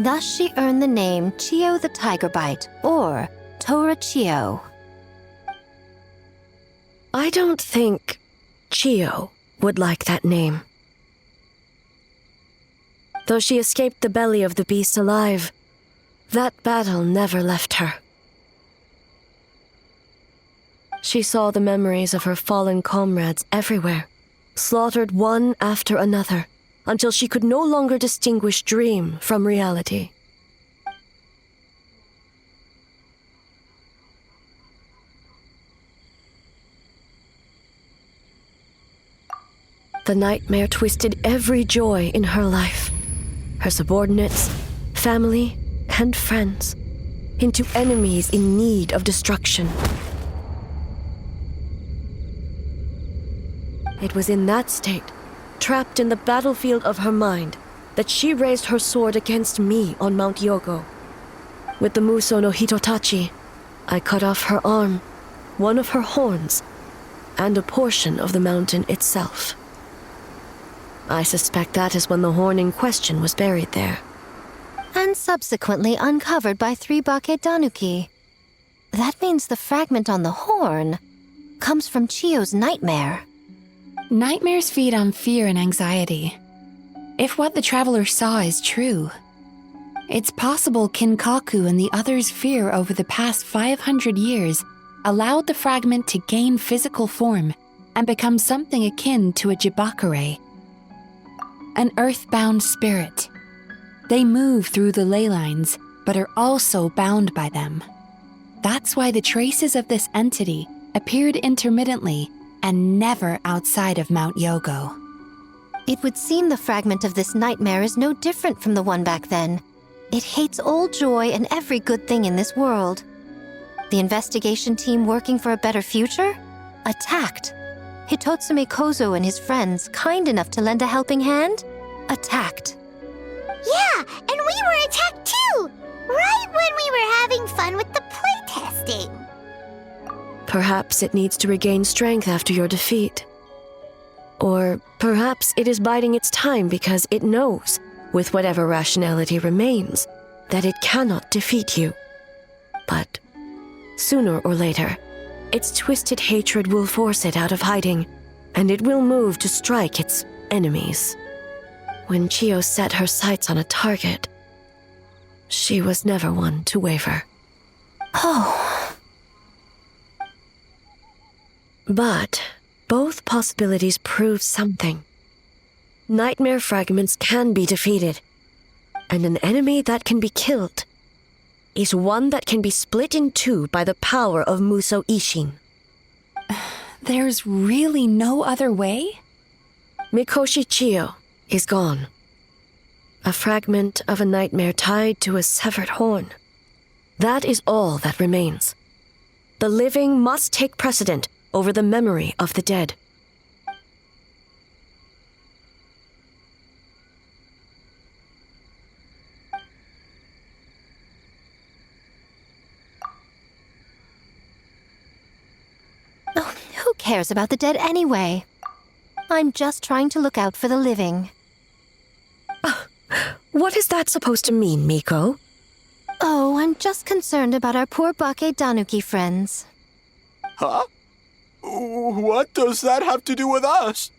Thus she earned the name Chio the Tiger Bite, or Tora Chio. I don't think Chio would like that name. Though she escaped the belly of the beast alive, that battle never left her. She saw the memories of her fallen comrades everywhere, slaughtered one after another, until she could no longer distinguish dream from reality. The nightmare twisted every joy in her life, her subordinates, family, and friends, into enemies in need of destruction. It was in that state, trapped in the battlefield of her mind, that she raised her sword against me on Mount Yogo. With the Muso no Hitotachi, I cut off her arm, one of her horns, and a portion of the mountain itself. I suspect that is when the horn in question was buried there. And subsequently uncovered by 3 Bakedanuki. That means the fragment on the horn comes from Chio's nightmare. Nightmares feed on fear and anxiety. If what the traveler saw is true, it's possible Kinkaku and the others' fear over the past 500 years allowed the fragment to gain physical form and become something akin to a jibakure, an earthbound spirit. They move through the ley lines, but are also bound by them. That's why the traces of this entity appeared intermittently and never outside of Mount Yogo. It would seem the fragment of this nightmare is no different from the one back then. It hates all joy and every good thing in this world. The investigation team working for a better future? Attacked. Hitotsume Kozo and his friends, kind enough to lend a helping hand? Attacked. Yeah, and we were attacked too! Right when we were having fun with the playtesting. Perhaps it needs to regain strength after your defeat. Or perhaps it is biding its time because it knows, with whatever rationality remains, that it cannot defeat you. But sooner or later, its twisted hatred will force it out of hiding, and it will move to strike its enemies. When Chio set her sights on a target, she was never one to waver. Oh. But both possibilities prove something. Nightmare fragments can be defeated, and an enemy that can be killed is one that can be split in two by the power of Muso Ishin. There's really no other way? Mikoshi Chio is gone. A fragment of a nightmare tied to a severed horn. That is all that remains. The living must take precedent over the memory of the dead. Oh, who cares about the dead anyway? I'm just trying to look out for the living. What is that supposed to mean, Miko? Oh, I'm just concerned about our poor Bakedanuki friends. Huh? What does that have to do with us?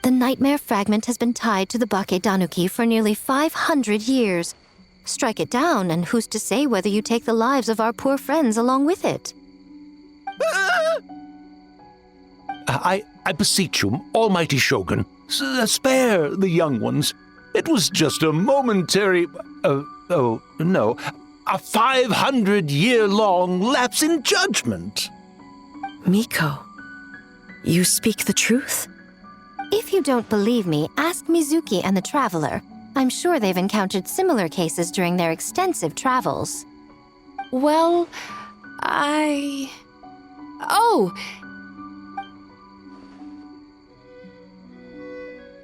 The nightmare fragment has been tied to the Bakedanuki for nearly 500 years. Strike it down, and who's to say whether you take the lives of our poor friends along with it? I beseech you, almighty Shogun, spare the young ones. It was just a momentary... a 500-year-long lapse in judgment. Miko, you speak the truth? If you don't believe me, ask Mizuki and the Traveler. I'm sure they've encountered similar cases during their extensive travels. Well, Oh!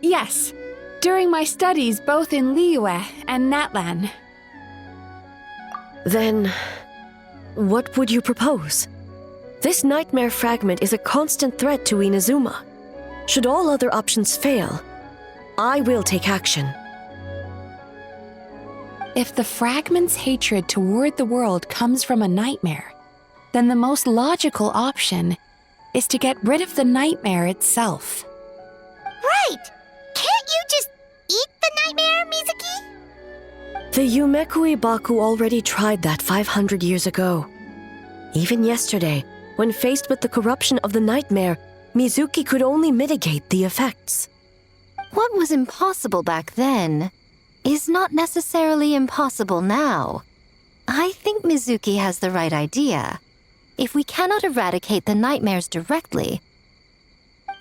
Yes, during my studies both in Liyue and Natlan. Then, what would you propose? This nightmare fragment is a constant threat to Inazuma. Should all other options fail, I will take action. If the fragment's hatred toward the world comes from a nightmare, then the most logical option is to get rid of the nightmare itself. Right! Can't you just eat the nightmare, Mizuki? The Yumekui Baku already tried that 500 years ago. Even yesterday, when faced with the corruption of the nightmare, Mizuki could only mitigate the effects. What was impossible back then is not necessarily impossible now. I think Mizuki has the right idea. If we cannot eradicate the nightmares directly,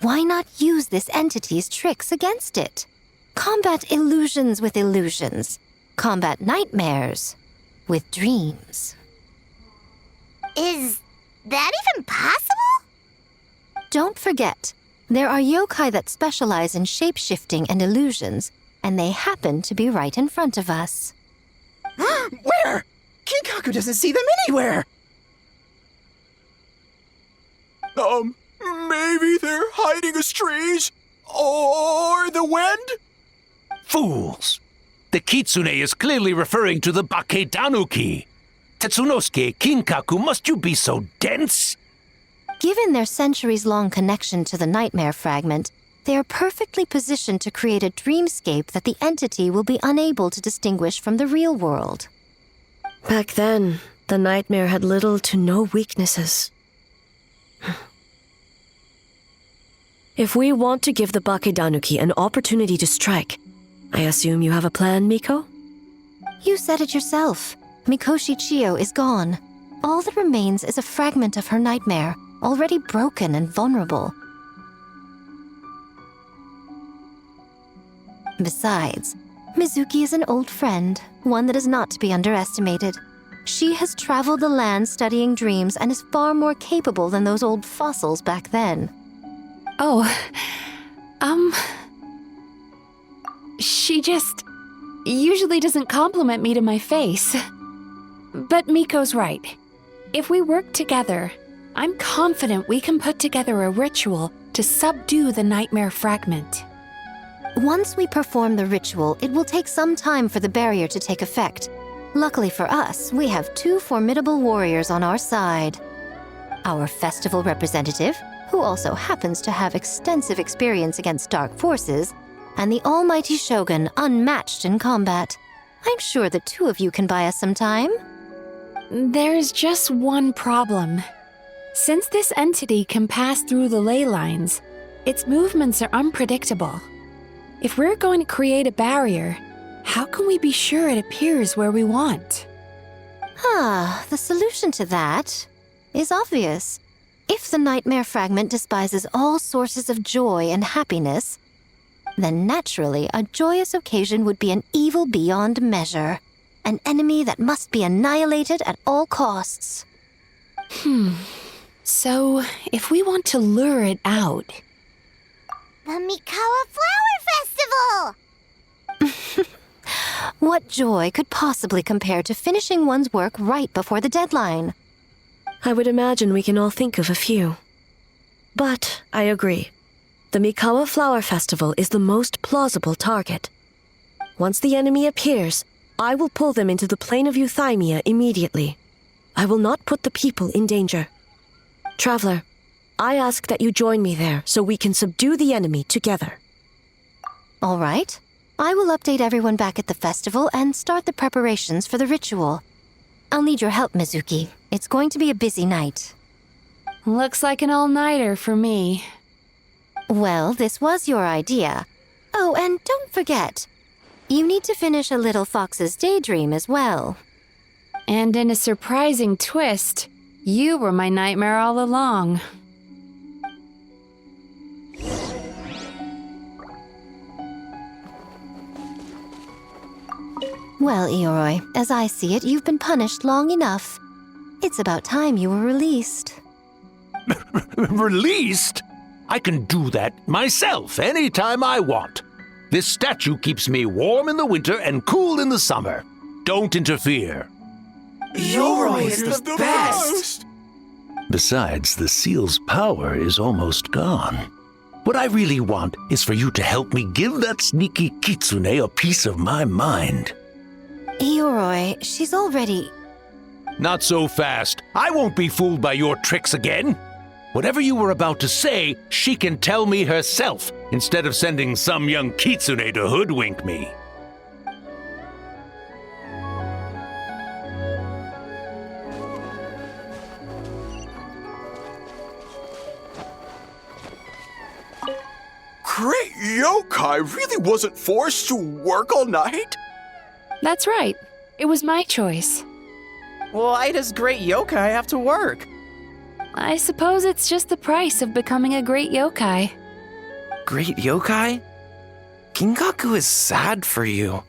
why not use this entity's tricks against it? Combat illusions with illusions. Combat nightmares with dreams. Is that even possible? Don't forget, there are yokai that specialize in shape-shifting and illusions, and they happen to be right in front of us. Where? Kinkaku doesn't see them anywhere! Maybe they're hiding us trees? Or the wind? Fools! The kitsune is clearly referring to the Bakedanuki. Tetsunosuke, Kinkaku, must you be so dense? Given their centuries-long connection to the nightmare fragment, they are perfectly positioned to create a dreamscape that the entity will be unable to distinguish from the real world. Back then, the nightmare had little to no weaknesses. If we want to give the Bakedanuki an opportunity to strike, I assume you have a plan, Miko? You said it yourself. Mikoshi Chiyo is gone. All that remains is a fragment of her nightmare, already broken and vulnerable. Besides, Mizuki is an old friend, one that is not to be underestimated. She has traveled the land studying dreams and is far more capable than those old fossils back then. She just usually doesn't compliment me to my face. But Miko's right. If we work together, I'm confident we can put together a ritual to subdue the nightmare fragment. Once we perform the ritual, it will take some time for the barrier to take effect. Luckily for us, we have two formidable warriors on our side. Our festival representative, who also happens to have extensive experience against dark forces, and the almighty Shogun, unmatched in combat. I'm sure the two of you can buy us some time. There's just one problem. Since this entity can pass through the ley lines, its movements are unpredictable. If we're going to create a barrier, how can we be sure it appears where we want? The solution to that is obvious. If the nightmare fragment despises all sources of joy and happiness, then naturally a joyous occasion would be an evil beyond measure, an enemy that must be annihilated at all costs. So, if we want to lure it out... The Mikawa Flower Festival! What joy could possibly compare to finishing one's work right before the deadline? I would imagine we can all think of a few. But I agree. The Mikawa Flower Festival is the most plausible target. Once the enemy appears, I will pull them into the plain of Euthymia immediately. I will not put the people in danger. Traveler, I ask that you join me there so we can subdue the enemy together. All right. I will update everyone back at the festival and start the preparations for the ritual. I'll need your help, Mizuki. It's going to be a busy night. Looks like an all-nighter for me. Well, this was your idea. Oh, and don't forget, you need to finish a Little Fox's Daydream as well. And in a surprising twist, you were my nightmare all along. Well, Ioroi, as I see it, you've been punished long enough. It's about time you were released. Released? I can do that myself anytime I want. This statue keeps me warm in the winter and cool in the summer. Don't interfere. Yoroi is the best! Besides, the seal's power is almost gone. What I really want is for you to help me give that sneaky kitsune a piece of my mind. Yoroi, she's already... Not so fast. I won't be fooled by your tricks again. Whatever you were about to say, she can tell me herself, instead of sending some young kitsune to hoodwink me. Great yokai really wasn't forced to work all night? That's right. It was my choice. Why does great yokai have to work? I suppose it's just the price of becoming a great yokai. Great yokai? Kinkaku is sad for you.